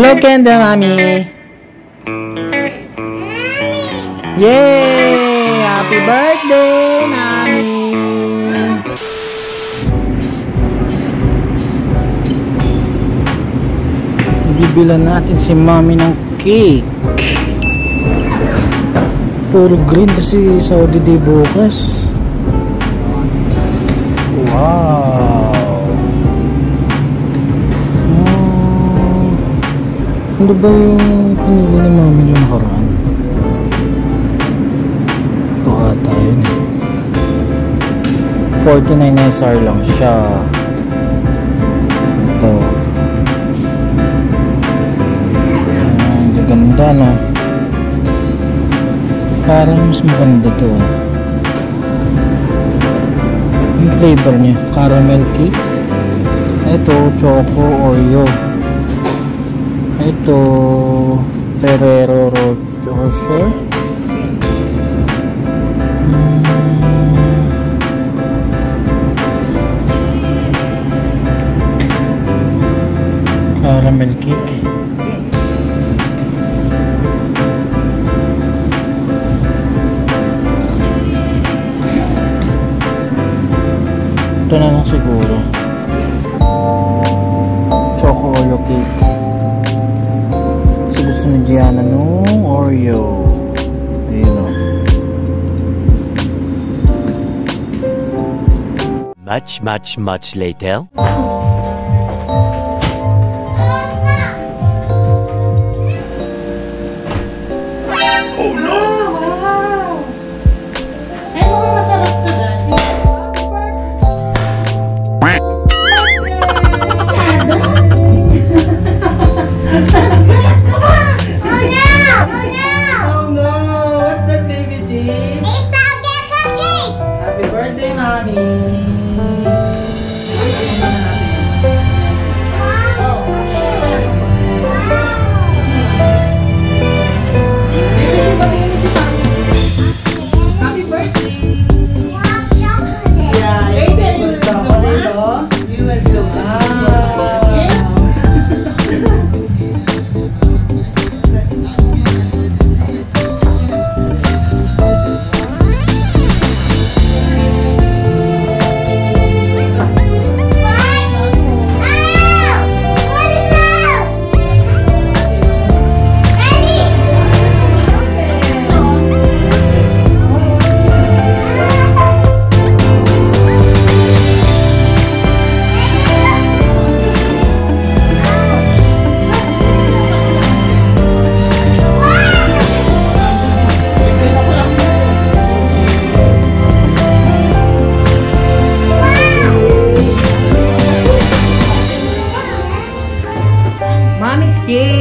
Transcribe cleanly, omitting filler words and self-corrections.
Blow candle, Mommy. Yay! Happy birthday, Mommy! Bibilan natin si Mommy ng cake. Puro green kasi sa holiday bukas. Wow! Ano ba yung pinili ni Mommy yung nakaraan? Ito ata yun eh. 49 SR lang siya. Ito. Ganda, no? Parang mas maganda to eh. Yung flavor niya, caramel cake. Ito, choco Oreo. Ito, Ferrero Rocher. Caramel cake. Ito na lang siguro. Choco Oreo cake. Kasi gusto ni Gianna nung Oreo. Ayun o. Much later. Oh no! Wow! Eh, mukhang masarap to, Daddy. Oh no! What's that, baby G? Happy birthday, Mommy! Mommy's cake!